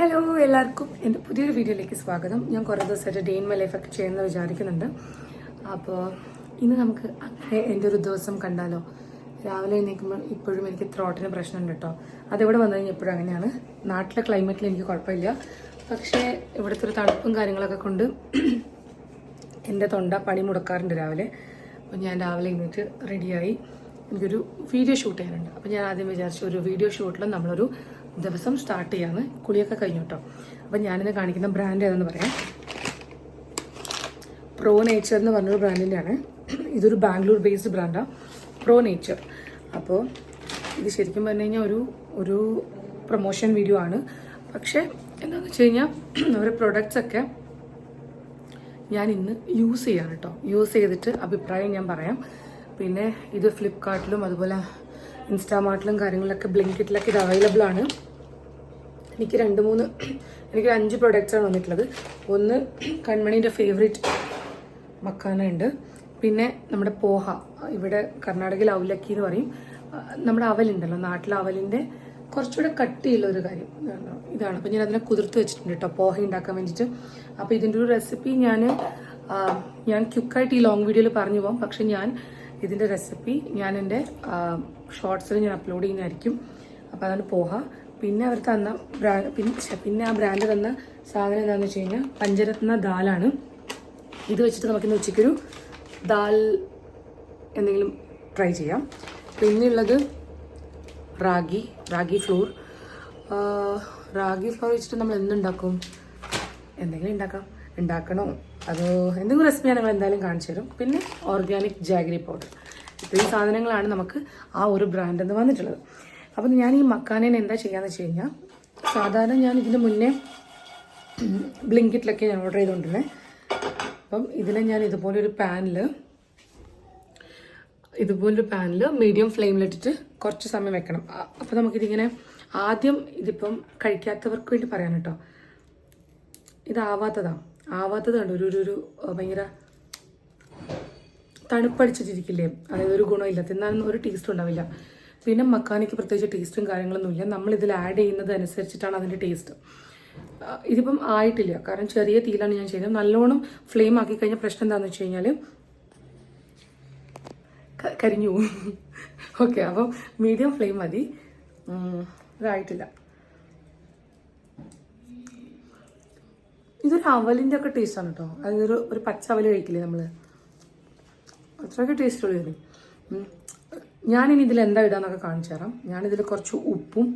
Hello എല്ലാവർക്കും എൻ്റെ പുതിയൊരു വീഡിയോയിലേക്ക് സ്വാഗതം. ഞാൻ കുറേ ദിവസമായിട്ട് ഡേ ഇൻ മൈ ലൈഫൊക്കെ ചെയ്യുന്നത് വിചാരിക്കുന്നുണ്ട്. അപ്പോൾ ഇന്ന് നമുക്ക് അങ്ങനെ എൻ്റെ ഒരു ദിവസം കണ്ടാലോ. രാവിലെ എണീക്കുമ്പോൾ ഇപ്പോഴും എനിക്ക് ത്രോട്ടിന് പ്രശ്നമുണ്ട് കേട്ടോ. അതിവിടെ വന്നു കഴിഞ്ഞാൽ എപ്പോഴും അങ്ങനെയാണ്. നാട്ടിലെ ക്ലൈമറ്റിൽ എനിക്ക് കുഴപ്പമില്ല, പക്ഷേ ഇവിടുത്തെ ഒരു തണുപ്പും കാര്യങ്ങളൊക്കെ കൊണ്ട് എൻ്റെ തൊണ്ട പണി മുടക്കാറുണ്ട് രാവിലെ. അപ്പോൾ ഞാൻ രാവിലെ എണീറ്റ് റെഡിയായി എനിക്കൊരു വീഡിയോ ഷൂട്ട് ചെയ്യാനുണ്ട്. അപ്പോൾ ഞാൻ ആദ്യം വിചാരിച്ചു ഒരു വീഡിയോ ഷൂട്ടിൽ നമ്മളൊരു ദിവസം സ്റ്റാർട്ട് ചെയ്യാന്ന്. കുളിയൊക്കെ കഴിഞ്ഞു കേട്ടോ. അപ്പം ഞാനിന്ന് കാണിക്കുന്ന ബ്രാൻഡ് ഏതെന്ന് പറയാം. പ്രോ നേച്ചർ എന്ന് പറഞ്ഞൊരു ബ്രാൻഡിൻ്റെ ആണ്. ഇതൊരു ബാംഗ്ലൂർ ബേസ്ഡ് ബ്രാൻഡാണ്, പ്രോ നേച്ചർ. അപ്പോൾ ഇത് ശരിക്കും പറഞ്ഞു കഴിഞ്ഞാൽ ഒരു പ്രൊമോഷൻ വീഡിയോ ആണ്. പക്ഷേ എന്താണെന്ന് വെച്ച് കഴിഞ്ഞാൽ അവരുടെ പ്രൊഡക്ട്സൊക്കെ ഞാൻ ഇന്ന് യൂസ് ചെയ്യാണ് കേട്ടോ. യൂസ് ചെയ്തിട്ട് അഭിപ്രായം ഞാൻ പറയാം. പിന്നെ ഇത് ഫ്ലിപ്കാർട്ടിലും അതുപോലെ ഇൻസ്റ്റാമാർട്ടിലും കാര്യങ്ങളിലൊക്കെ ബ്ലിങ്കിറ്റിലൊക്കെ ഇത് അവൈലബിൾ ആണ്. എനിക്കൊരു 5 പ്രൊഡക്ട്സാണ് വന്നിട്ടുള്ളത്. ഒന്ന് കൺമണീൻ്റെ ഫേവറേറ്റ് മക്കാന ഉണ്ട്. പിന്നെ നമ്മുടെ പോഹ, ഇവിടെ കർണാടകയിൽ അവലക്കി എന്ന് പറയും. നമ്മുടെ അവലുണ്ടല്ലോ, നാട്ടിലെ അവലിൻ്റെ കുറച്ചുകൂടെ കട്ടിയുള്ള ഒരു കാര്യം ഇതാണ്. അപ്പോൾ ഞാൻ അതിനെ കുതിർത്ത് വെച്ചിട്ടുണ്ട് കേട്ടോ, പോഹ ഉണ്ടാക്കാൻ വേണ്ടിയിട്ട്. അപ്പോൾ ഇതിൻ്റെ ഒരു റെസിപ്പി ഞാൻ ക്വിക്കായിട്ട് ഈ ലോങ് വീഡിയോയിൽ പറഞ്ഞു പോകാം. പക്ഷെ ഇതിൻ്റെ റെസിപ്പി ഞാൻ എൻ്റെ ഷോർട്സിൽ ഞാൻ അപ്ലോഡ് ചെയ്യുന്നതായിരിക്കും. അപ്പോൾ അതാണ് പോഹ. പിന്നെ അവർ തന്ന പിന്നെ ആ ബ്രാൻഡ് തന്ന സാധനം എന്താണെന്ന് വെച്ച് കഴിഞ്ഞാൽ പഞ്ചരത്ന ദാലാണ്. ഇത് വെച്ചിട്ട് നമുക്കിന്ന് ഉച്ചയ്ക്കൊരു ദാൽ എന്തെങ്കിലും ട്രൈ ചെയ്യാം. പിന്നെയുള്ളത് റാഗി ഫ്ലോർ വെച്ചിട്ട് നമ്മൾ എന്തുണ്ടാക്കും, എന്തെങ്കിലും ഉണ്ടാക്കണോ അതോ എന്തെങ്കിലും റെസിപ്പി ഞാൻ നിങ്ങൾ എന്തായാലും കാണിച്ചു തരും. പിന്നെ ഓർഗാനിക് ജാഗരി പൗഡർ, ഇത്രയും സാധനങ്ങളാണ് നമുക്ക് ആ ഒരു ബ്രാൻഡിൽ നിന്ന് വന്നിട്ടുള്ളത്. അപ്പം ഞാൻ ഈ മക്കാനേനെ എന്താ ചെയ്യാന്ന് വെച്ച് കഴിഞ്ഞാൽ, സാധാരണ ഞാൻ ഇതിന് മുന്നേ ബ്ലിങ്കിറ്റിലൊക്കെ ഞാൻ ഓർഡർ ചെയ്തുകൊണ്ടിരുന്നത്. അപ്പം ഇതിനെ ഞാൻ ഇതുപോലൊരു പാനിൽ മീഡിയം ഫ്ലെയിമിലിട്ടിട്ട് കുറച്ച് സമയം വെക്കണം. അപ്പം നമുക്കിതിങ്ങനെ ആദ്യം ഇതിപ്പം കഴിക്കാത്തവർക്ക് വേണ്ടി പറയാൻ കേട്ടോ, ആവാത്തത് കണ്ടോ, ഒരു ഭയങ്കര തണുപ്പടിച്ചിട്ടിരിക്കില്ലേ, അതായത് ഒരു ഗുണമില്ല, തിന്നാനൊന്നും ഒരു ടേസ്റ്റും ഉണ്ടാവില്ല. പിന്നെ മക്കാനിക്ക് പ്രത്യേകിച്ച് ടേസ്റ്റും കാര്യങ്ങളൊന്നുമില്ല. നമ്മൾ ഇതിൽ ആഡ് ചെയ്യുന്നത് അനുസരിച്ചിട്ടാണ് അതിൻ്റെ ടേസ്റ്റ്. ഇതിപ്പം ആയിട്ടില്ല, കാരണം ചെറിയ തീയിലാണ് ഞാൻ ചെയ്യുന്നത്. നല്ലോണം ഫ്ലെയിം ആക്കി കഴിഞ്ഞാൽ പ്രശ്നം എന്താണെന്ന് വെച്ച് കഴിഞ്ഞാൽ കരിഞ്ഞു പോകും. ഓക്കെ, അപ്പം മീഡിയം ഫ്ലെയിം മതി. ഇതായിട്ടില്ല. ഇതൊരു അവലിൻ്റെ ഒക്കെ ടേസ്റ്റാണ് കേട്ടോ. അതൊരു പച്ച അവൽ കഴിക്കില്ലേ നമ്മൾ, അത്രയൊക്കെ ടേസ്റ്റ് ഉള്ളൂ. ഞാനിനി ഇതിൽ എന്താ ഇടാന്നൊക്കെ കാണിച്ചു തരാം. ഞാനിതിൽ കുറച്ച് ഉപ്പും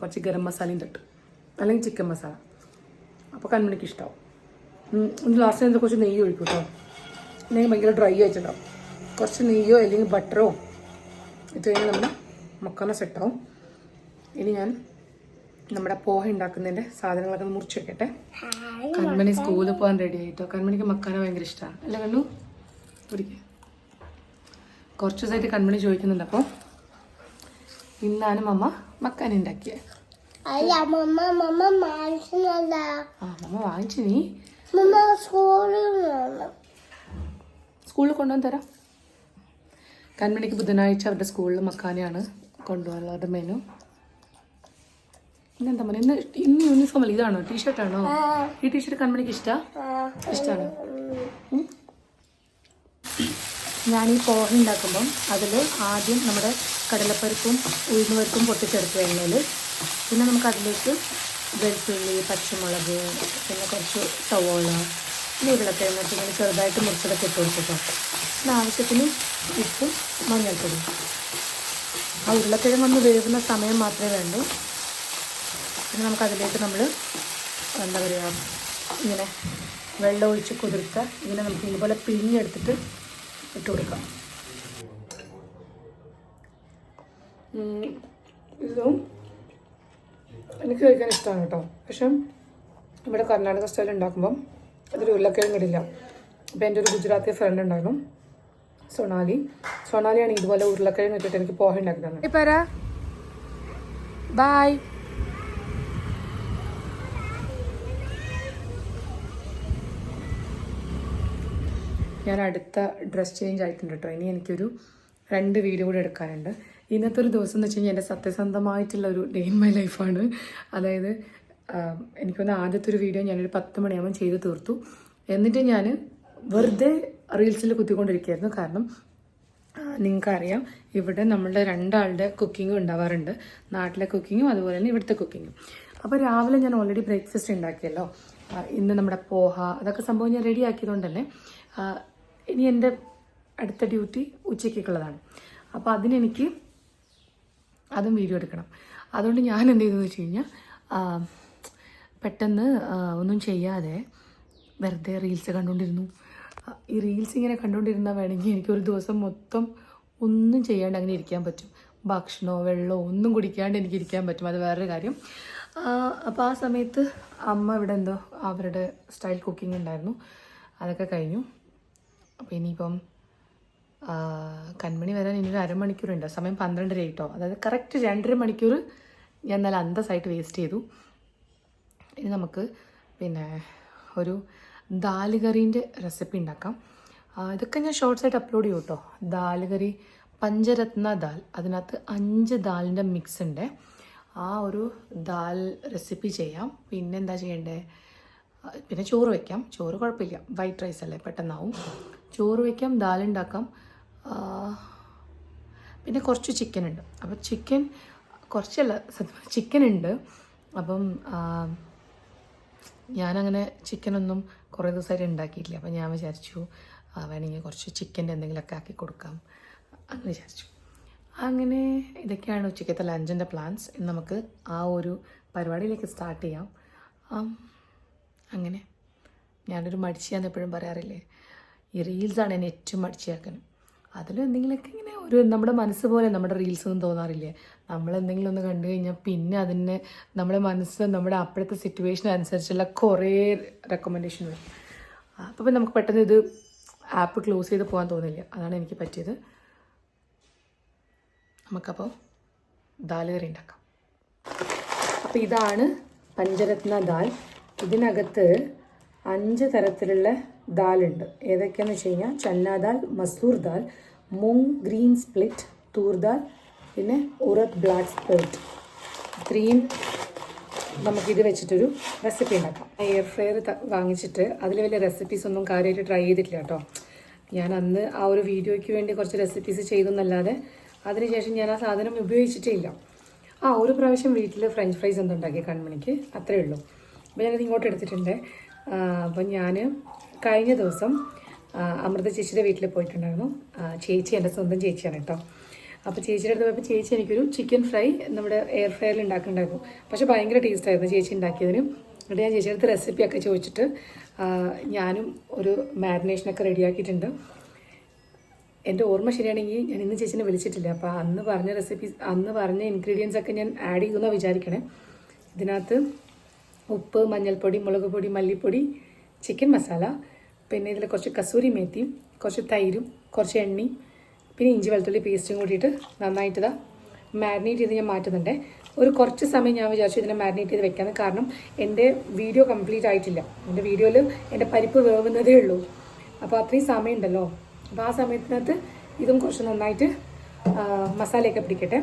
കുറച്ച് ഗരം മസാലയും തട്ട്, അല്ലെങ്കിൽ ചിക്കൻ മസാല. അപ്പോൾ കൺമണിക്ക് ഇഷ്ടമാവും. ലാസ്റ്റ് എന്താ കുറച്ച് നെയ്യ് ഒഴിക്കും കേട്ടോ, അല്ലെങ്കിൽ ഭയങ്കര ഡ്രൈ ആയിട്ടുണ്ടാവും. കുറച്ച് നെയ്യോ അല്ലെങ്കിൽ ബട്ടറോ ഇട്ട് കഴിഞ്ഞാൽ നമ്മൾ മക്കാന സെറ്റാവും. ഇനി ഞാൻ നമ്മുടെ പോഹ ഉണ്ടാക്കുന്നതിൻ്റെ സാധനങ്ങളൊക്കെ മുറിച്ച് വെക്കട്ടെ. കൺമണി സ്കൂളിൽ പോകാൻ റെഡി ആയിട്ടോ. കൺമണിക്ക് മക്കാന ഭയങ്കര ഇഷ്ടമാണ് അല്ല കണ്ണു? പിടിക്കുക. കുറച്ച് ദിവസമായിട്ട് കൺമണി ചോദിക്കുന്നുണ്ട്. അപ്പോൾ ഇന്നാണ് മമ്മ മക്കാന ഉണ്ടാക്കിയത്. മമ്മ വാങ്ങിച്ചു. നീ സ്കൂളിൽ കൊണ്ടുവന്ന് തരാം. കൺമണിക്ക് ബുധനാഴ്ച അവരുടെ സ്കൂളിൽ മക്കാനയാണ് കൊണ്ടുപോകാനുള്ള അവരുടെ മെനു. ഇന്നെന്താ പറയുക, ഇന്ന് യൂണിഫോം അല്ല, ഇതാണോ ടീഷർട്ടാണോ? ഈ ടീഷർട്ട് കൺമണിക്ക് ഇഷ്ടമാണ്. ഞാൻ ഈ പോഹ ഉണ്ടാക്കുമ്പം അതിൽ ആദ്യം നമ്മുടെ കടലപ്പരിപ്പും ഉഴുന്നുപരിപ്പും പൊട്ടിച്ചെടുക്കുക എണ്ണയിൽ. പിന്നെ നമുക്ക് അതിലേക്ക് വെളുത്തുള്ളി, പച്ചമുളക്, പിന്നെ കുറച്ച് സവോള, ഉരുളക്കിഴങ്ങൊക്കെ ഇങ്ങനെ ചെറുതായിട്ട് മുറിച്ചതൊക്കെ ഇട്ട് കൊടുത്തിട്ടോ. പിന്നെ ആവശ്യത്തിന് ഉപ്പും മഞ്ഞൾപ്പൊടി. ആ ഉരുളക്കിഴങ്ങൊന്ന് വേവുന്ന സമയം മാത്രമേ വേണ്ടൂ. പിന്നെ നമുക്കതിലേക്ക് എന്താ പറയുക, ഇങ്ങനെ വെള്ളം ഒഴിച്ച് കുതിർത്ത ഇങ്ങനെ നമുക്ക് ഇതുപോലെ പിഴിഞ്ഞെടുത്തിട്ട് ഇട്ട് കൊടുക്കാം. ഇതും എനിക്ക് കഴിക്കാൻ ഇഷ്ടമാണ് കേട്ടോ. പക്ഷെ ഇവിടെ കർണാടക സ്റ്റൈൽ ഉണ്ടാക്കുമ്പം അതൊരു ഉരുളക്കിഴങ്ങ് ഇടില്ല. അപ്പോൾ എൻ്റെ ഒരു ഗുജറാത്തി ഫ്രണ്ട് ഉണ്ടായിരുന്നു, സൊണാലിയാണ് ഇതുപോലെ ഉരുളക്കിഴങ്ങ് ഇട്ടിട്ട് എനിക്ക് പോഹ ഉണ്ടാക്കി തന്നെ. ബൈ. ഞാൻ അടുത്ത ഡ്രസ് ചേഞ്ച് ആയിട്ടുണ്ട് കേട്ടോ. ഇനി എനിക്കൊരു 2 വീഡിയോ കൂടെ എടുക്കാനുണ്ട്. ഇന്നത്തെ ഒരു ദിവസം എന്ന് വെച്ച് കഴിഞ്ഞാൽ എൻ്റെ സത്യസന്ധമായിട്ടുള്ള ഒരു ഡേ ഇൻ മൈ ലൈഫാണ്. അതായത് എനിക്കൊന്ന് ആദ്യത്തെ ഒരു വീഡിയോ ഞാനൊരു 10 മണിയാകുമ്പോൾ ചെയ്ത് തീർത്തു. എന്നിട്ട് ഞാൻ വെറുതെ റീൽസിൽ കുത്തിക്കൊണ്ടിരിക്കുകയായിരുന്നു. കാരണം നിങ്ങൾക്കറിയാം ഇവിടെ നമ്മളുടെ 2 ആളുടെ കുക്കിങ്ങും ഉണ്ടാവാറുണ്ട്, നാട്ടിലെ കുക്കിങ്ങും അതുപോലെ തന്നെ ഇവിടുത്തെ കുക്കിങ്ങും. അപ്പോൾ രാവിലെ ഞാൻ ഓൾറെഡി ബ്രേക്ക്ഫാസ്റ്റ് ഉണ്ടാക്കിയല്ലോ. ഇന്ന് നമ്മുടെ പോഹ അതൊക്കെ സംഭവം ഞാൻ റെഡി ആക്കിയതുകൊണ്ട് തന്നെ ഇനി എൻ്റെ അടുത്ത ഡ്യൂട്ടി ഉച്ചയ്ക്കുള്ളതാണ്. അപ്പോൾ അതിനെനിക്ക് അതും വീഡിയോ എടുക്കണം. അതുകൊണ്ട് ഞാൻ എന്ത് ചെയ്തെന്ന് വെച്ച് കഴിഞ്ഞാൽ പെട്ടെന്ന് ഒന്നും ചെയ്യാതെ വെറുതെ റീൽസ് കണ്ടുകൊണ്ടിരുന്നു. ഈ റീൽസ് ഇങ്ങനെ കണ്ടുകൊണ്ടിരുന്നാൽ വേണമെങ്കിൽ എനിക്കൊരു ദിവസം മൊത്തം ഒന്നും ചെയ്യാണ്ട് അങ്ങനെ ഇരിക്കാൻ പറ്റും. ഭക്ഷണമോ വെള്ളമോ ഒന്നും കുടിക്കാണ്ട് എനിക്ക് ഇരിക്കാൻ പറ്റും. അത് വേറൊരു കാര്യം. അപ്പോൾ ആ സമയത്ത് അമ്മ ഇവിടെ എന്തോ അവരുടെ സ്റ്റൈൽ കുക്കിംഗ് ഉണ്ടായിരുന്നു, അതൊക്കെ കഴിഞ്ഞു. അപ്പോൾ ഇനിയിപ്പം കൺമണി വരാൻ ഇനി ഒരു അരമണിക്കൂറുണ്ട്. സമയം 12:30 കേട്ടോ. അതായത് കറക്റ്റ് 2.5 മണിക്കൂർ ഞാൻ നല്ല അന്തസ്സായിട്ട് വേസ്റ്റ് ചെയ്തു. ഇനി നമുക്ക് പിന്നെ ഒരു ദാൽ കറീൻ്റെ റെസിപ്പി ഉണ്ടാക്കാം. ഇതൊക്കെ ഞാൻ ഷോർട്ട്സായിട്ട് അപ്ലോഡ് ചെയ്യും കേട്ടോ. ദാൽ കറി പഞ്ചരത്ന ദാൽ, അതിനകത്ത് 5 ദാലിൻ്റെ മിക്സ് ഉണ്ട്. ആ ഒരു ദാൽ റെസിപ്പി ചെയ്യാം. പിന്നെ എന്താ ചെയ്യേണ്ടത്, പിന്നെ ചോറ് വയ്ക്കാം. ചോറ് കുഴപ്പമില്ല, വൈറ്റ് റൈസ് അല്ലേ, പെട്ടെന്നാവും. ചോറ് വയ്ക്കാം, ദാലുണ്ടാക്കാം. പിന്നെ കുറച്ച് ചിക്കൻ ഉണ്ട്. അപ്പോൾ ചിക്കൻ കുറച്ചല്ല, ചിക്കൻ ഉണ്ട്. അപ്പം ഞാനങ്ങനെ ചിക്കനൊന്നും കുറേ ദിവസമായിട്ട് ഉണ്ടാക്കിയിട്ടില്ല. അപ്പം ഞാൻ വിചാരിച്ചു വേണമെങ്കിൽ കുറച്ച് ചിക്കൻ്റെ എന്തെങ്കിലുമൊക്കെ ആക്കി കൊടുക്കാം അങ്ങനെ വിചാരിച്ചു. അങ്ങനെ ഇതൊക്കെയാണ് ഉച്ചയ്ക്കത്തെ ലഞ്ചിൻ്റെ പ്ലാൻസ്. ഇന്ന് നമുക്ക് ആ ഒരു പരിപാടിയിലേക്ക് സ്റ്റാർട്ട് ചെയ്യാം. അങ്ങനെ ഞാനൊരു മടിച്ചിയാന്ന് എപ്പോഴും പറയാറില്ലേ, ഈ റീൽസാണ് എന്നെ ഏറ്റവും മടിച്ചിയാക്കുന്നത്. അതിലും എന്തെങ്കിലുമൊക്കെ ഇങ്ങനെ ഒരു നമ്മുടെ മനസ്സ് പോലെ നമ്മുടെ റീൽസ് ഒന്നും തോന്നാറില്ലേ. നമ്മളെന്തെങ്കിലും ഒന്ന് കണ്ടു കഴിഞ്ഞാൽ പിന്നെ അതിന് നമ്മുടെ മനസ്സ് നമ്മുടെ അപ്പോഴത്തെ സിറ്റുവേഷൻ അനുസരിച്ചുള്ള കുറേ റെക്കമെൻഡേഷൻ വരും. അപ്പോൾ നമുക്ക് പെട്ടെന്ന് ഇത് ആപ്പ് ക്ലോസ് ചെയ്ത് പോകാൻ തോന്നില്ല. അതാണ് എനിക്ക് പറ്റിയത്. നമുക്കപ്പോൾ ദാൽ കറി ഉണ്ടാക്കാം. അപ്പോൾ ഇതാണ് പഞ്ചരത്ന ദാൽ. ഇതിനകത്ത് 5 തരത്തിലുള്ള ദാലുണ്ട്. ഏതൊക്കെയാണെന്ന് വെച്ച് കഴിഞ്ഞാൽ ചന്ന ദാൽ, മസൂർ ദാൽ, മൂങ് ഗ്രീൻ സ്പ്ലിറ്റ്, തൂർ ദാൽ, പിന്നെ ഉറദ് ബ്ലാക്ക് സ്പ്ലിറ്റ്. ഇത്രയും നമുക്കിത് വെച്ചിട്ടൊരു റെസിപ്പി ഉണ്ടാക്കാം. എയർ ഫ്രയർ വാങ്ങിച്ചിട്ട് അതിൽ വലിയ റെസിപ്പീസ് ഒന്നും കാര്യമായിട്ട് ട്രൈ ചെയ്തിട്ടില്ല കേട്ടോ. ഞാൻ അന്ന് ആ ഒരു വീഡിയോയ്ക്ക് വേണ്ടി കുറച്ച് റെസിപ്പീസ് ചെയ്തെന്നല്ലാതെ അതിനുശേഷം ഞാൻ ആ സാധനം ഉപയോഗിച്ചിട്ടേ ഇല്ല. ഒരു പ്രാവശ്യം വീട്ടിൽ ഫ്രഞ്ച് ഫ്രൈസ് എന്തുണ്ടാക്കി കൺമണിക്ക്, അത്രയേ ഉള്ളൂ. അപ്പോൾ ഞാനത് ഇങ്ങോട്ട് എടുത്തിട്ടുണ്ട്. അപ്പം ഞാൻ കഴിഞ്ഞ ദിവസം അമൃത ചേച്ചിയുടെ വീട്ടിൽ പോയിട്ടുണ്ടായിരുന്നു. ചേച്ചി എൻ്റെ സ്വന്തം ചേച്ചിയാണ് കേട്ടോ. അപ്പോൾ ചേച്ചിയുടെ അടുത്ത് പോയപ്പോൾ ചേച്ചി എനിക്കൊരു ചിക്കൻ ഫ്രൈ നമ്മുടെ എയർ ഫ്രയറിൽ ഉണ്ടാക്കുന്നുണ്ടായിരുന്നു. പക്ഷേ ഭയങ്കര ടേസ്റ്റായിരുന്നു ചേച്ചി ഉണ്ടാക്കിയതിന്. എന്നിട്ട് ഞാൻ ചേച്ചിയുടെ അടുത്ത് റെസിപ്പിയൊക്കെ ചോദിച്ചിട്ട് ഞാനും ഒരു മാരിനേഷനൊക്കെ റെഡിയാക്കിയിട്ടുണ്ട്. എൻ്റെ ഓർമ്മ ശരിയാണെങ്കിൽ ഞാൻ ഇന്ന് ചേച്ചിനെ വിളിച്ചിട്ടില്ല. അപ്പോൾ അന്ന് പറഞ്ഞ റെസിപ്പീസ്, അന്ന് പറഞ്ഞ ഇൻഗ്രീഡിയൻസ് ഒക്കെ ഞാൻ ആഡ് ചെയ്തെന്നാണ് വിചാരിക്കണേ. ഇതിനകത്ത് ഉപ്പ്, മഞ്ഞൾപ്പൊടി, മുളക് പൊടി, മല്ലിപ്പൊടി, ചിക്കൻ മസാല, പിന്നെ ഇതിൽ കുറച്ച് കസൂരി മേത്തിയും കുറച്ച് തൈരും കുറച്ച് എണ്ണയും പിന്നെ ഇഞ്ചി വെളുത്തുള്ളി പേസ്റ്റും കൂട്ടിയിട്ട് നന്നായിട്ട് ഇതാ മാരിനേറ്റ് ചെയ്ത് ഞാൻ മാറ്റുന്നുണ്ട്. ഒരു കുറച്ച് സമയം ഞാൻ വിചാരിച്ചു ഇതിനെ മാരിനേറ്റ് ചെയ്ത് വെക്കാമെന്ന്. കാരണം എൻ്റെ വീഡിയോ കംപ്ലീറ്റ് ആയിട്ടില്ല. എൻ്റെ വീഡിയോയിൽ എൻ്റെ പരിപ്പ് വേവുന്നതേ ഉള്ളൂ. അപ്പോൾ അത്രയും സമയം ഉണ്ടല്ലോ. അപ്പോൾ ആ സമയത്തിനകത്ത് ഇതും കുറച്ച് നന്നായിട്ട് മസാലയൊക്കെ പിടിക്കട്ടെ.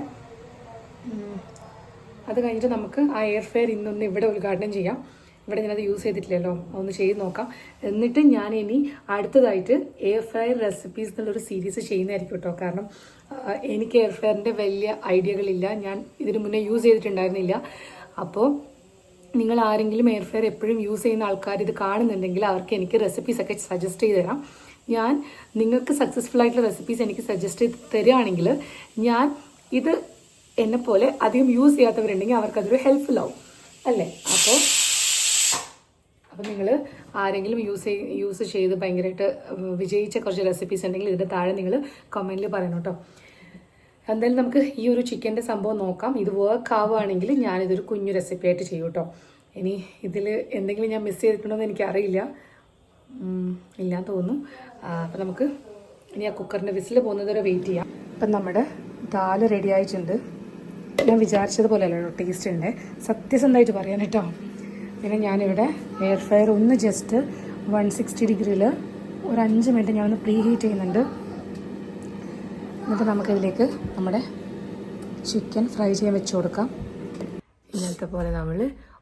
അത് കഴിഞ്ഞിട്ട് നമുക്ക് ആ എയർ ഫ്രയർ ഇന്നൊന്ന് ഇവിടെ ഉദ്ഘാടനം ചെയ്യാം. ഇവിടെ ഞാനത് യൂസ് ചെയ്തിട്ടില്ലല്ലോ, അതൊന്ന് ചെയ്ത് നോക്കാം. എന്നിട്ട് ഞാൻ ഇനി അടുത്തതായിട്ട് എയർ ഫ്രയർ റെസിപ്പീസ് എന്നുള്ളൊരു സീരീസ് ചെയ്യുന്നതായിരിക്കും കേട്ടോ. കാരണം എനിക്ക് എയർ ഫ്രയറിൻ്റെ വലിയ ഐഡിയകളില്ല, ഞാൻ ഇതിന് മുന്നേ യൂസ് ചെയ്തിട്ടുണ്ടായിരുന്നില്ല. അപ്പോൾ നിങ്ങൾ ആരെങ്കിലും എയർ ഫ്രയർ എപ്പോഴും യൂസ് ചെയ്യുന്ന ആൾക്കാർ ഇത് കാണുന്നുണ്ടെങ്കിൽ അവർക്ക് എനിക്ക് റെസിപ്പീസൊക്കെ സജസ്റ്റ് ചെയ്ത് തരാം. ഞാൻ നിങ്ങൾക്ക് സക്സസ്ഫുൾ ആയിട്ടുള്ള റെസിപ്പീസ് എനിക്ക് സജസ്റ്റ് ചെയ്ത് തരികയാണെങ്കിൽ ഞാൻ ഇത് എന്നെപ്പോലെ അധികം യൂസ് ചെയ്യാത്തവരുണ്ടെങ്കിൽ അവർക്കതൊരു ഹെൽപ്ഫുൾ ആവും അല്ലേ. അപ്പോൾ നിങ്ങൾ ആരെങ്കിലും യൂസ് ചെയ്ത് ഭയങ്കരമായിട്ട് വിജയിച്ച കുറച്ച് റെസിപ്പീസ് ഉണ്ടെങ്കിൽ ഇതിൻ്റെ താഴെ നിങ്ങൾ കമൻറ്റിൽ പറയണം കേട്ടോ. എന്തായാലും നമുക്ക് ഈ ഒരു ചിക്കൻ്റെ സംഭവം നോക്കാം. ഇത് വർക്ക് ആവുകയാണെങ്കിൽ ഞാനിതൊരു കുഞ്ഞു റെസിപ്പി ആയിട്ട് ചെയ്യും കേട്ടോ. ഇനി ഇതിൽ എന്തെങ്കിലും ഞാൻ മിസ് ചെയ്തിട്ടുണ്ടോ എന്ന് എനിക്കറിയില്ല, ഇല്ലാന്ന് തോന്നുന്നു. അപ്പം നമുക്ക് ഇനി ആ കുക്കറിൻ്റെ വിസിൽ പോകുന്നത് വരെ വെയിറ്റ് ചെയ്യാം. അപ്പം നമ്മുടെ ദാൽ റെഡി ആയിട്ടുണ്ട്. ഞാൻ വിചാരിച്ചതുപോലെ അല്ലല്ലോ ടേസ്റ്റ് ഉണ്ട്, സത്യസന്ധമായിട്ട് പറയാൻ കേട്ടോ. പിന്നെ ഞാനിവിടെ എയർ ഫ്രയർ ഒന്ന് ജസ്റ്റ് 160 ഡിഗ്രിയിൽ ഒരു 5 മിനിറ്റ് ഞാനൊന്ന് പ്രീ ഹീറ്റ് ചെയ്യുന്നുണ്ട്. എന്നിട്ട് നമുക്കിതിലേക്ക് നമ്മുടെ ചിക്കൻ ഫ്രൈ ചെയ്യാൻ വെച്ച് കൊടുക്കാം. ഇന്നത്തെ പോലെ നമ്മൾ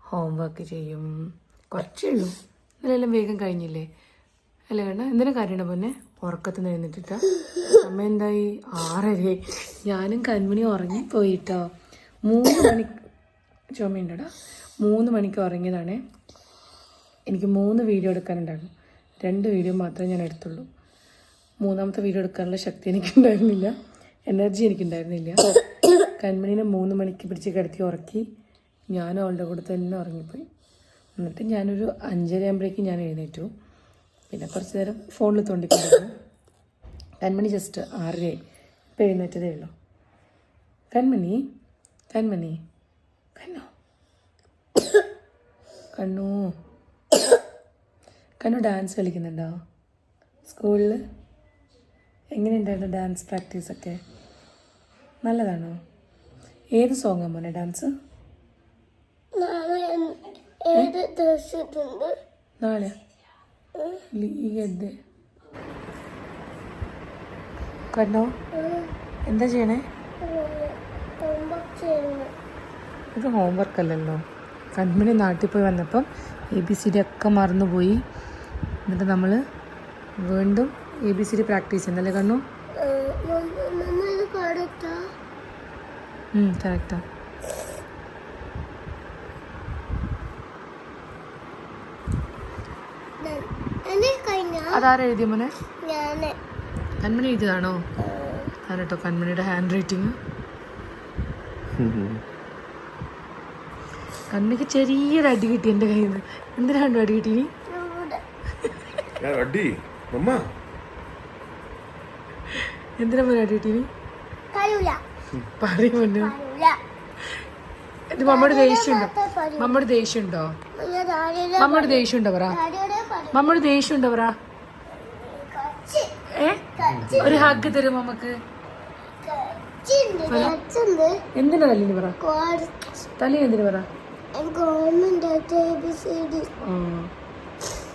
ഹോംവർക്ക് ചെയ്യും. കുറച്ചേ ഉള്ളൂ. ഇന്നലെല്ലാം വേഗം കഴിഞ്ഞില്ലേ അല്ലേ കണ്ണ? എന്തിനാ കാര്യമാണ് പൊന്നെ? ഉറക്കത്തിൽ നിന്ന് എഴുന്നിട്ടിട്ടാ. അമ്മ എന്തായി? 6:30. ഞാനും കൺമണി ഉറങ്ങിപ്പോയിട്ടോ. 3 മണിക്ക് ചുമയുണ്ടടാ. 3 മണിക്ക് ഉറങ്ങിയതാണേ. എനിക്ക് 3 വീഡിയോ എടുക്കാനുണ്ടായിരുന്നു. 2 വീഡിയോ മാത്രമേ ഞാൻ എടുത്തുള്ളൂ. 3ാമത്തെ വീഡിയോ എടുക്കാനുള്ള ശക്തി എനിക്കുണ്ടായിരുന്നില്ല, എനർജി എനിക്കുണ്ടായിരുന്നില്ല. കൺമണീനെ 3 മണിക്ക് പിടിച്ച് കിടത്തി ഉറക്കി. ഞാനും അവളുടെ കൂടെ തന്നെ ഉറങ്ങിപ്പോയി. എന്നിട്ട് ഞാനൊരു 5:30 ആകുമ്പോഴേക്കും ഞാൻ എഴുന്നേറ്റു. പിന്നെ കുറച്ച് നേരം ഫോണിൽ തോണ്ടിക്കൊണ്ടിരുന്നു. കൺമണി ജസ്റ്റ് 6:30 ഇപ്പം എഴുന്നേറ്റതേ ഉള്ളൂ. കൺമണി കൺമണി കണ്ണു കണ്ണു കണ്ണു ഡാൻസ് കളിക്കുന്നുണ്ടോ സ്കൂളിൽ? എങ്ങനെയുണ്ടായിരുന്നു ഡാൻസ് പ്രാക്ടീസൊക്കെ? നല്ലതാണോ? ഏത് സോങ്ങാ മോനെ ഡാൻസ്? നാളെ കണ്ണോ എന്താ ചെയ്യണേ? ഇത് ഹോംവർക്ക് അല്ലല്ലോ. കൺമണി നാട്ടിൽ പോയി വന്നപ്പം ABCD ഒക്കെ മറന്നുപോയി. എന്നിട്ട് നമ്മൾ വീണ്ടും ABCD പ്രാക്ടീസ് ചെയ്യുന്നല്ലേ കണ്ണു? കറക്റ്റാ. അതാരാ എഴുതിയ മോനെ? കൺമണി എഴുതിയതാണോ? അതാട്ടോ കൺമണിയുടെ ഹാൻഡ് റൈറ്റിങ്. കണ്ണിക്ക് ചെറിയൊരു അടി കിട്ടി എൻ്റെ കയ്യിൽ നിന്ന്. എന്തിനാണ്ടോ അടി കിട്ടി? എന്തിനാ മോനെ അടി കിട്ടി? പറയുമോ? മമ്മയുടെ ദേഷ്യമുണ്ടോ? മമ്മയുടെ ദേഷ്യമുണ്ടോ? മമ്മയുടെ ദേഷ്യമുണ്ടോ പറ? മമ്മയുടെ ദേഷ്യമുണ്ടോ പറ? ഒരു ഹഗ് തരും മമ്മക്ക്. എന്തിനാ തല്ലിന് പറ? തല്ലി എന്തിനു പറ?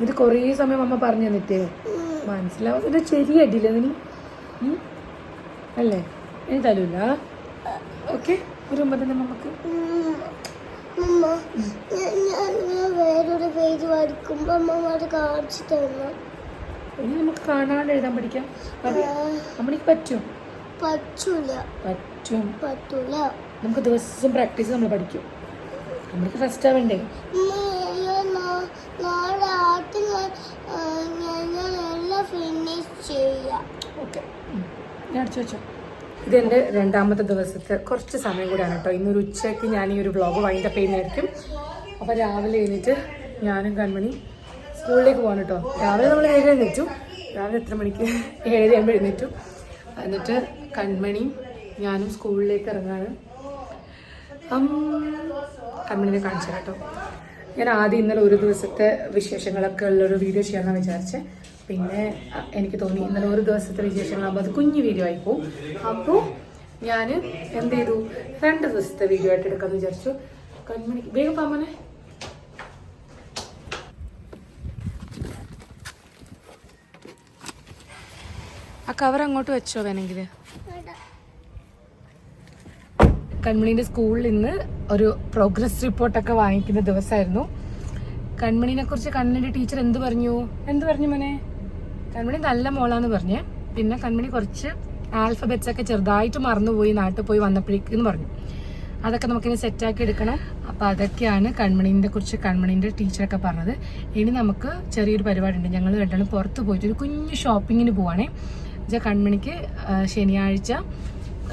ഇത് കൊറേ സമയം അമ്മ പറഞ്ഞു തന്നിട്ടേ മനസ്സിലാവാത്ത ചെറിയ അടിയില്ല നീ അല്ലേ? ഇനി തരൂല. ഓക്കെ, ഒരു തന്നെ നമുക്ക് വേറൊരു പേജ് പഠിക്കുമ്പോ അമ്മ കാണിച്ചു തരണം. ഇനി നമുക്ക് കാണാണ്ട് എഴുതാൻ പഠിക്കാം. നമ്മൾക്ക് പറ്റും? പറ്റൂല. പറ്റൂല. നമുക്ക് ദിവസം പ്രാക്ടീസ് നമ്മൾ പഠിക്കും. നമ്മൾക്ക് ഫസ്റ്റ് ആവണ്ടേ? നാളെ എല്ലാം ഫിനിഷ് ചെയ്യാം. ഓക്കെ, ഞാൻ അടിച്ചു വെച്ചോ. ഇതെൻ്റെ 2ാമത്തെ ദിവസത്തെ കുറച്ച് സമയം കൂടിയാണ് കേട്ടോ. ഇന്നൊരു ഉച്ചയ്ക്ക് ഞാൻ ഈ ഒരു വ്ളോഗ് വൈൻഡപ്പ് ചെയ്യുന്നതായിരിക്കും. അപ്പോൾ രാവിലെ എഴുന്നേറ്റ് ഞാനും കൺമണി സ്കൂളിലേക്ക് പോകണം കേട്ടോ. രാവിലെ നമ്മൾ 7 എഴുന്നേറ്റു. രാവിലെ എത്ര മണിക്ക്? 7 ആകുമ്പോൾ എഴുന്നേറ്റു. എന്നിട്ട് കൺമണി ഞാനും സ്കൂളിലേക്ക് ഇറങ്ങാണ്. കൺമണിനെ കാണിച്ചു കേട്ടോ. ഞാൻ ആദ്യം ഇന്നലെ ഒരു ദിവസത്തെ വിശേഷങ്ങളൊക്കെ ഉള്ളൊരു വീഡിയോ ചെയ്യാമെന്നാണ് വിചാരിച്ചത്. പിന്നെ എനിക്ക് തോന്നി ഇന്നലെ ഒരു ദിവസത്തെ വിശേഷങ്ങളാകുമ്പോൾ അത് കുഞ്ഞു വീഡിയോ ആയിപ്പോവും. അപ്പോൾ ഞാൻ എന്ത് ചെയ്തു, 2 ദിവസത്തെ വീഡിയോ ആയിട്ട് എടുക്കാമെന്ന് വിചാരിച്ചു. കൺമണി വേഗം പാമനെ. ആ കവർ അങ്ങോട്ട് വെച്ചോ വേണമെങ്കിൽ. കൺമണീൻ്റെ സ്കൂളിൽ ഇന്ന് ഒരു പ്രോഗ്രസ് റിപ്പോർട്ടൊക്കെ വാങ്ങിക്കുന്ന ദിവസമായിരുന്നു. കൺമണീനെ കുറിച്ച് കൺമണിയുടെ ടീച്ചർ എന്ത് പറഞ്ഞു മോനെ? കൺമണി നല്ല മോളാന്ന് പറഞ്ഞേ. പിന്നെ കൺമണി കുറച്ച് ആൽഫബറ്റ്സ് ഒക്കെ ചെറുതായിട്ട് മറന്നുപോയി നാട്ടിൽ പോയി വന്നപ്പോഴേക്കെന്ന് പറഞ്ഞു. അതൊക്കെ നമുക്കിനി സെറ്റാക്കി എടുക്കണം. അപ്പോൾ അതൊക്കെയാണ് കൺമണീനെ കുറിച്ച് കൺമണീൻ്റെ ടീച്ചറൊക്കെ പറഞ്ഞത്. ഇനി നമുക്ക് ചെറിയൊരു പരിപാടി ഉണ്ട്. ഞങ്ങൾ രണ്ടാളും പുറത്ത് പോയിട്ട് ഒരു കുഞ്ഞു ഷോപ്പിങ്ങിന് പോവാണേ. എന്നുവെച്ചാൽ കൺമണിക്ക് ശനിയാഴ്ച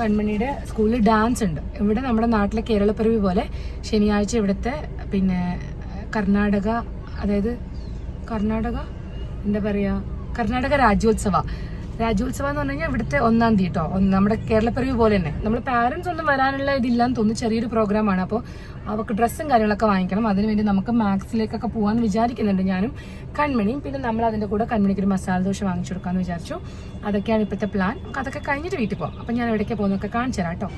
കൺമണിയുടെ സ്കൂളിൽ ഡാൻസ് ഉണ്ട്. ഇവിടെ നമ്മുടെ നാട്ടിലെ കേരളപ്പിറവി പോലെ ശനിയാഴ്ച ഇവിടുത്തെ പിന്നെ കർണാടക എന്താ പറയുക, കർണാടക രാജ്യോത്സവ എന്ന് പറഞ്ഞു കഴിഞ്ഞാൽ ഇവിടുത്തെ 1-ാം തീയതി കേട്ടോ. നമ്മുടെ കേരളപ്പിറവി പോലെ തന്നെ. നമ്മൾ പാരൻസ് ഒന്നും വരാനുള്ള ഇതില്ലാന്ന് തോന്നുന്നു. ചെറിയൊരു പ്രോഗ്രാമാണ്. അപ്പോൾ അവർക്ക് ഡ്രസ്സും കാര്യങ്ങളൊക്കെ വാങ്ങിക്കണം. അതിനുവേണ്ടി നമുക്ക് മാക്സിലേക്കൊക്കെ പോകാമെന്ന് വിചാരിക്കുന്നുണ്ട് ഞാനും കൺമണിയും. പിന്നെ നമ്മൾ അതിൻ്റെ കൂടെ കൺമണിക്ക് ഒരു മസാല ദോശ വാങ്ങിച്ചു കൊടുക്കാമെന്ന് വിചാരിച്ചു. അതൊക്കെയാണ് ഇപ്പോഴത്തെ പ്ലാൻ. നമുക്ക് അതൊക്കെ കഴിഞ്ഞിട്ട് വീട്ടിൽ പോകാം. അപ്പം ഞാൻ എവിടേക്കാണ് പോകുന്നതൊക്കെ കാണിച്ചു തരാം കേട്ടോ.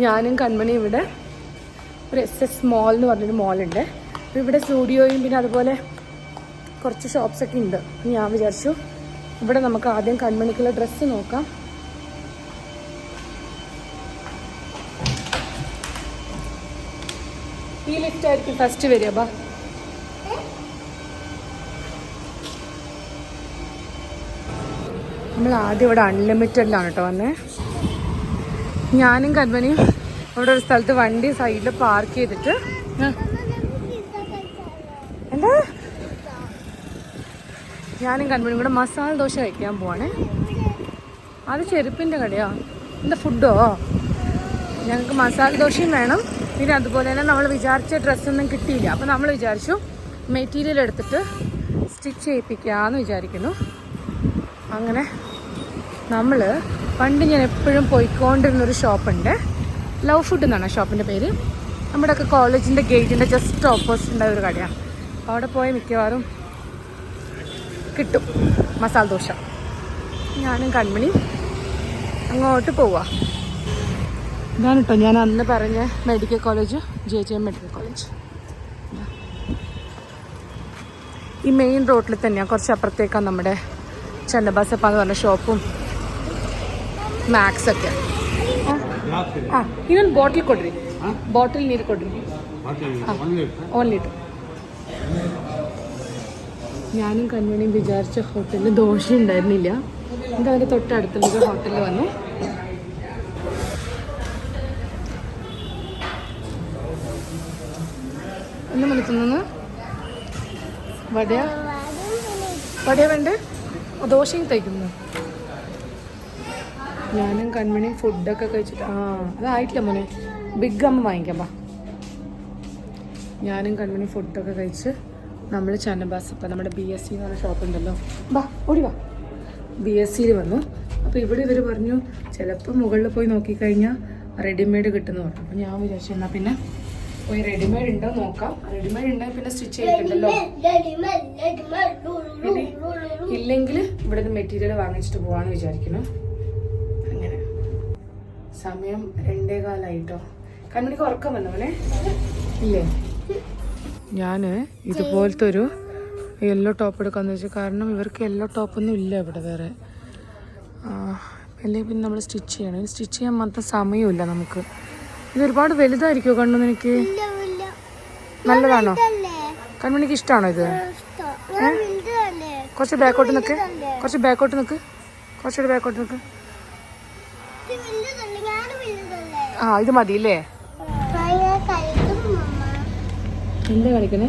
ഞാനും കൺമണിയും ഇവിടെ ഒരു SS മോൾ എന്ന് പറഞ്ഞൊരു മോളുണ്ട്. അപ്പോൾ ഇവിടെ സ്റ്റുഡിയോയും പിന്നെ അതുപോലെ കുറച്ച് ഷോപ്സൊക്കെ ഉണ്ട്. ഞാൻ വിചാരിച്ചു ഇവിടെ നമുക്ക് ആദ്യം കൺമണിക്കുള്ള ഡ്രസ്സ് നോക്കാം. ഈ ലിഫ്റ്റ് ആയിരിക്കും ഫസ്റ്റ് വരിക. ബാ നമ്മൾ ആദ്യം ഇവിടെ അൺലിമിറ്റഡിലാണ് കേട്ടോ വന്നേ. ഞാനും കൺമനിയും ഇവിടെ ഒരു സ്ഥലത്ത് വണ്ടി സൈഡിൽ പാർക്ക് ചെയ്തിട്ട് എന്താ ഞാനും കൺമനിയും കൂടെ മസാല ദോശ കഴിക്കാൻ പോവാണേ. അത് ചെരുപ്പിൻ്റെ കടയാ. എന്താ ഫുഡോ? ഞങ്ങൾക്ക് മസാല ദോശയും വേണം. പിന്നെ അതുപോലെ തന്നെ നമ്മൾ വിചാരിച്ച ഡ്രസ്സൊന്നും കിട്ടിയില്ല. അപ്പോൾ നമ്മൾ വിചാരിച്ചു മെറ്റീരിയൽ എടുത്തിട്ട് സ്റ്റിച്ച് ചെയ്യിപ്പിക്കാമെന്ന് വിചാരിക്കുന്നു. അങ്ങനെ നമ്മൾ പണ്ട് ഞാൻ എപ്പോഴും പോയിക്കൊണ്ടിരുന്നൊരു ഷോപ്പുണ്ട്. ലവ് ഫുഡ് എന്നാണ് ഷോപ്പിൻ്റെ പേര്. നമ്മുടെയൊക്കെ കോളേജിൻ്റെ ഗേറ്റിൻ്റെ ജസ്റ്റ് ഓപ്പോസിറ്റ് ഉണ്ടായ ഒരു കടയാണ്. അപ്പോൾ അവിടെ പോയി മിക്കവാറും കിട്ടും മസാല ദോശ. ഞാനും കൺമണി അങ്ങോട്ട് പോവാ. ഇതാണ് കേട്ടോ ഞാൻ അന്ന് പറഞ്ഞ medical college, JJM medical college. ഈ മെയിൻ റോഡിൽ തന്നെയാണ്. കുറച്ച് അപ്പുറത്തേക്കാണ് നമ്മുടെ ചന്നബാസപ്പ എന്ന് പറഞ്ഞ ഷോപ്പും ಮ್ಯಾಕ್ಸ್ ഒക്കെ. ಇನ್ನೊಂದು ಬಾಟಲ್ ಕೊಡ್ರಿ, ಬಾಟಲ್ ನೀರು ಕೊಡ್ರಿ. 1 ಲೀಟರ್. ഞാനും കൺമണിയും വിചാരിച്ച ഹോട്ടലിൽ ദോശ ഉണ്ടായിരുന്നില്ല. എന്താ അതിൻ്റെ തൊട്ടടുത്തുള്ളൊരു ഹോട്ടലിൽ വന്നു. ഒന്ന് മണിത്തുനിന്ന് വടയാ വേണ്ടേ? ദോശയും തയ്ക്കുന്നു. ഞാനും കൺമണിയും ഫുഡൊക്കെ കഴിച്ചിട്ട് അതായിട്ടില്ല മോനെ. ബിഗ് അമ്മ വാങ്ങിക്കാം. ബാ ഞാനും കൺമണിയും ഫുഡൊക്കെ കഴിച്ച് നമ്മൾ ചന്നബാസപ്പ നമ്മുടെ BSC എന്ന് പറഞ്ഞ ഷോപ്പുണ്ടല്ലോ, ബാ ഓടി വാ. BSCയിൽ വന്നു. അപ്പോൾ ഇവിടെ ഇവർ പറഞ്ഞു ചിലപ്പോൾ മുകളിൽ പോയി നോക്കിക്കഴിഞ്ഞാൽ റെഡിമെയ്ഡ് കിട്ടുമെന്ന് പറഞ്ഞു. അപ്പോൾ ഞാൻ വിചാരിച്ചു എന്നാൽ പിന്നെ പോയി റെഡിമെയ്ഡ് ഉണ്ടോ നോക്കാം. റെഡിമെയ്ഡ് ഉണ്ടെങ്കിൽ പിന്നെ സ്റ്റിച്ച് ചെയ്തിട്ടുണ്ടല്ലോ. ഇല്ലെങ്കിൽ ഇവിടെ നിന്ന് മെറ്റീരിയൽ വാങ്ങിച്ചിട്ട് പോകാമെന്ന് വിചാരിക്കുന്നു. അങ്ങനെ സമയം 2:15 കൺമണിക്ക് ഉറക്കം വന്നവനെ ഇല്ലേ? ഞാൻ ഇതുപോലത്തെ ഒരു യെല്ലോ ടോപ്പ് എടുക്കാമെന്ന് വെച്ചാൽ കാരണം ഇവർക്ക് യെല്ലോ ടോപ്പൊന്നും ഇല്ല ഇവിടെ വേറെ. അല്ലെങ്കിൽ പിന്നെ നമ്മൾ സ്റ്റിച്ച് ചെയ്യണം. സ്റ്റിച്ച് ചെയ്യാൻ മാത്രം സമയമില്ല നമുക്ക്. ഇത് ഒരുപാട് വലുതായിരിക്കുമോ കണ്ണു നിനക്ക്? നല്ലതാണോ? കൺമണിക്ക് ഇഷ്ടമാണോ ഇത്? കുറച്ച് ബാക്കോട്ട് നിൽക്ക്, കുറച്ചുകൂടെ ബാക്കോട്ട് നിൽക്ക്. ഇത് മതി അല്ലേ? എന്താ കളിക്കണേ?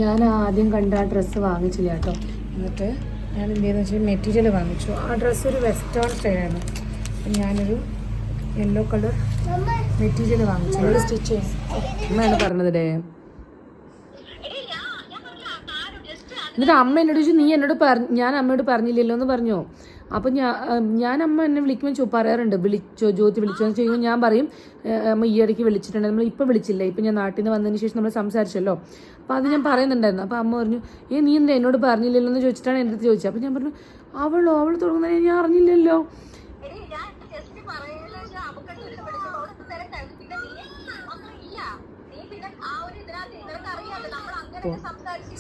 ഞാൻ ആദ്യം കണ്ട ആ ഡ്രസ്സ് വാങ്ങിച്ചില്ല കേട്ടോ. എന്നിട്ട് ഞാൻ എന്ത് ചെയ്യുന്നത് വെച്ചാൽ മെറ്റീരിയൽ വാങ്ങിച്ചു. ആ ഡ്രസ്സ് ഒരു വെസ്റ്റേൺ സ്റ്റൈലായിരുന്നു. അപ്പം ഞാനൊരു യെല്ലോ കളർ മെറ്റീരിയൽ വാങ്ങിച്ചു. അത് സ്റ്റിച്ച് ചെയ്യാം അമ്മയാണ് പറഞ്ഞതേ. എന്നിട്ട് അമ്മ എന്നോട് ചോദിച്ചു നീ എന്നോട് ഞാൻ അമ്മയോട് പറഞ്ഞില്ലല്ലോ എന്ന് പറഞ്ഞു. അപ്പം ഞാൻ അമ്മ എന്നെ വിളിക്കുമ്പോൾ പറയാറുണ്ട് ജ്യോതി വിളിച്ചോന്ന് ചെയ്യുമ്പോൾ ഞാൻ പറയും അമ്മ ഈ ഇടയ്ക്ക് വിളിച്ചിട്ടുണ്ട്, നമ്മൾ ഇപ്പം വിളിച്ചില്ല, ഇപ്പം ഞാൻ നാട്ടിൽ നിന്ന് വന്നതിന് ശേഷം നമ്മൾ സംസാരിച്ചല്ലോ. അപ്പോൾ അത് ഞാൻ പറയുന്നുണ്ടായിരുന്നു. അപ്പോൾ അമ്മ പറഞ്ഞു നീ എന്താ എന്നോട് പറഞ്ഞില്ലല്ലോ എന്ന് ചോദിച്ചിട്ടാണ് എൻ്റെ അടുത്ത് ചോദിച്ചത്. അപ്പം ഞാൻ പറഞ്ഞു അവൾ തുടങ്ങുന്നതിന് ഞാൻ അറിഞ്ഞില്ലല്ലോ.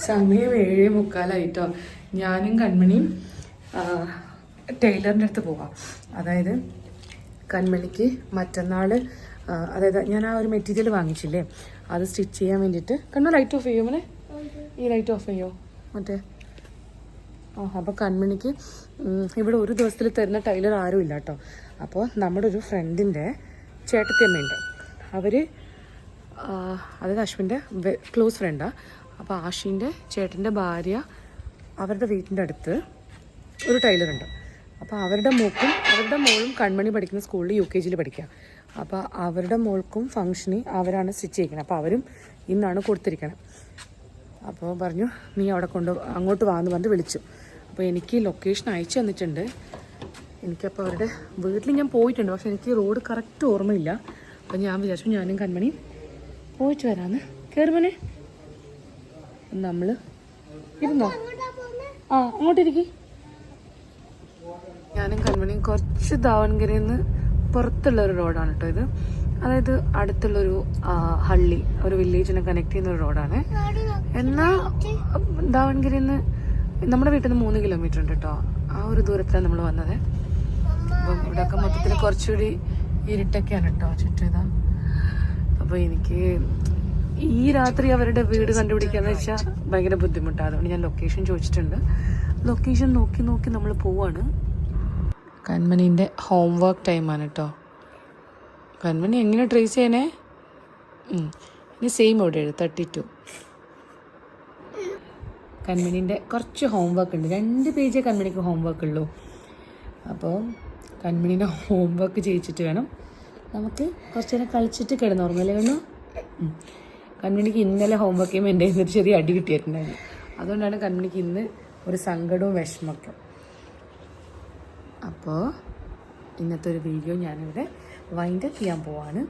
സമയം 7:45 ഞാനും കൺമണിയും ടൈലറിൻ്റെ അടുത്ത് പോവാം. അതായത് കൺമണിക്ക് മറ്റന്നാൾ, അതായത് ഞാൻ ആ ഒരു മെറ്റീരിയൽ വാങ്ങിച്ചില്ലേ അത് സ്റ്റിച്ച് ചെയ്യാൻ വേണ്ടിയിട്ട്. കണ്ണു ലൈറ്റ് ഓഫ് ചെയ്യോ മോനെ? ഈ ലൈറ്റ് ഓഫ് ചെയ്യോ മറ്റേ? അപ്പോൾ കൺമണിക്ക് ഇവിടെ ഒരു ദിവസത്തിൽ തരുന്ന ടൈലർ ആരും ഇല്ല കേട്ടോ. അപ്പോൾ നമ്മുടെ ഒരു ഫ്രണ്ടിൻ്റെ ചേട്ടത്തിയമ്മയുണ്ട്. അവർ അതായത് അശ്വിൻ്റെ ക്ലോസ് ഫ്രണ്ടാണ്. അപ്പോൾ ആഷിൻ്റെ ചേട്ടൻ്റെ ഭാര്യ അവരുടെ വീട്ടിൻ്റെ അടുത്ത് ഒരു ടൈലറുണ്ട്. അപ്പോൾ അവരുടെ മോളും കൺമണി പഠിക്കുന്ന സ്കൂളിൽ UKG പഠിക്കുക. അപ്പോൾ അവരുടെ മോൾക്കും ഫംഗ്ഷന് അവരാണ് സ്റ്റിച്ച് ചെയ്യിക്കുന്നത്. അപ്പോൾ അവരും ഇന്നാണ് കൊടുത്തിരിക്കണം. അപ്പോൾ പറഞ്ഞു നീ അവിടെ അങ്ങോട്ട് വാന്ന് പറഞ്ഞ് വിളിച്ചു. അപ്പോൾ എനിക്ക് ലൊക്കേഷൻ അയച്ചു തന്നിട്ടുണ്ട്. എനിക്കപ്പോൾ അവരുടെ വീട്ടിൽ ഞാൻ പോയിട്ടുണ്ട്, പക്ഷെ എനിക്ക് റോഡ് കറക്റ്റ് ഓർമ്മയില്ല. അപ്പോൾ ഞാൻ വിചാരിച്ചു ഞാനും കൺമണിയും പോയിട്ട് വരാമെന്ന്. കയറുമോനെ? നമ്മൾ ഇരുന്നോ? അങ്ങോട്ടിരിക്കും. ഞാനും കൺമണിയും കുറച്ച് ദാവൺഗിരിയിൽ നിന്ന് പുറത്തുള്ളൊരു റോഡാണ് കേട്ടോ ഇത്. അതായത് അടുത്തുള്ളൊരു ഹള്ളി, ഒരു വില്ലേജിനെ കണക്ട് ചെയ്യുന്ന ഒരു റോഡാണ്. എന്നാൽ ദാവൺഗിരിയിൽ നിന്ന് നമ്മുടെ വീട്ടിൽ നിന്ന് 3 കിലോമീറ്റർ ഉണ്ട് കേട്ടോ. ആ ഒരു ദൂരത്തിലാണ് നമ്മൾ വന്നത്. അപ്പം ഇവിടെയൊക്കെ മൊത്തത്തിൽ കുറച്ചുകൂടി ഇരുട്ടൊക്കെയാണ് കേട്ടോ ചുറ്റും ഇതാ. അപ്പോൾ എനിക്ക് ഈ രാത്രി അവരുടെ വീട് കണ്ടുപിടിക്കാന്ന് വെച്ചാൽ ഭയങ്കര ബുദ്ധിമുട്ടാണ്. അതുകൊണ്ട് ഞാൻ ലൊക്കേഷൻ ചോദിച്ചിട്ടുണ്ട്. ലൊക്കേഷൻ നോക്കി നോക്കി നമ്മൾ പോവാണ്. കൺമണീൻ്റെ ഹോംവർക്ക് ടൈമാണ് കേട്ടോ. കൺമണി എങ്ങനെ ട്രേസ് ചെയ്യണേ? ഇനി സെയിം അവിടെ 32. കൺമണീൻ്റെ കുറച്ച് ഹോംവർക്ക് ഉണ്ട്. 2 പേജേ കൺമണിക്ക് ഹോംവർക്ക് ഉള്ളൂ. അപ്പോൾ കൺമണീൻ്റെ ഹോംവർക്ക് ചെയ്യിച്ചിട്ട് വേണം നമുക്ക് കുറച്ച് നേരം കളിച്ചിട്ട് കിടന്നുറങ്ങല്ലേ കണ്ണു. കൺമണിക്ക് ഇന്നലെ ഹോംവർക്ക് ചെയ്യുമ്പോൾ എൻ്റെ ഒരു ചെറിയ അടി കിട്ടിയിട്ടുണ്ടായിരുന്നു. അതുകൊണ്ടാണ് കൺമണിക്ക് ഇന്ന് ഒരു സങ്കടവും വിഷമമൊക്കെ. അപ്പോൾ ഇന്നത്തെ ഒരു വീഡിയോ ഞാനിവിടെ വൈൻഡപ്പ് ചെയ്യാൻ പോവാണ്.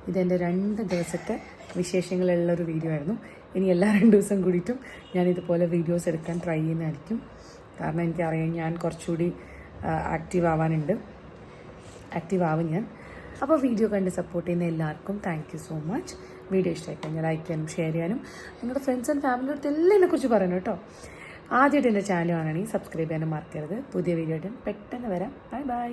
ഇതെൻ്റെ 2 ദിവസത്തെ വിശേഷങ്ങളുള്ളൊരു വീഡിയോ ആയിരുന്നു. ഇനി എല്ലാ 2 ദിവസം കൂടിയിട്ടും ഞാനിതുപോലെ വീഡിയോസ് എടുക്കാൻ ട്രൈ ചെയ്യുന്നതായിരിക്കും. കാരണം എനിക്കറിയാം ഞാൻ കുറച്ചുകൂടി ആക്റ്റീവ് ആവും ഞാൻ. അപ്പോൾ വീഡിയോ കണ്ട് സപ്പോർട്ട് ചെയ്യുന്ന എല്ലാവർക്കും thank you so much. Video ഇഷ്ടമായി കഴിഞ്ഞാൽ ലൈക്ക് ചെയ്യാനും ഷെയർ ചെയ്യാനും നിങ്ങളുടെ ഫ്രണ്ട്സ് ആൻഡ് ഫാമിലിയുടെ അടുത്ത് എല്ലാം എന്നെക്കുറിച്ച് പറയണം കേട്ടോ. ആദ്യമായിട്ട് എൻ്റെ ചാനൽ കാണണമെങ്കിൽ സബ്സ്ക്രൈബ് ചെയ്യാനും മറക്കരുത്. പുതിയ വീഡിയോ ആയിട്ട് പെട്ടെന്ന് വരാം. Bye bye.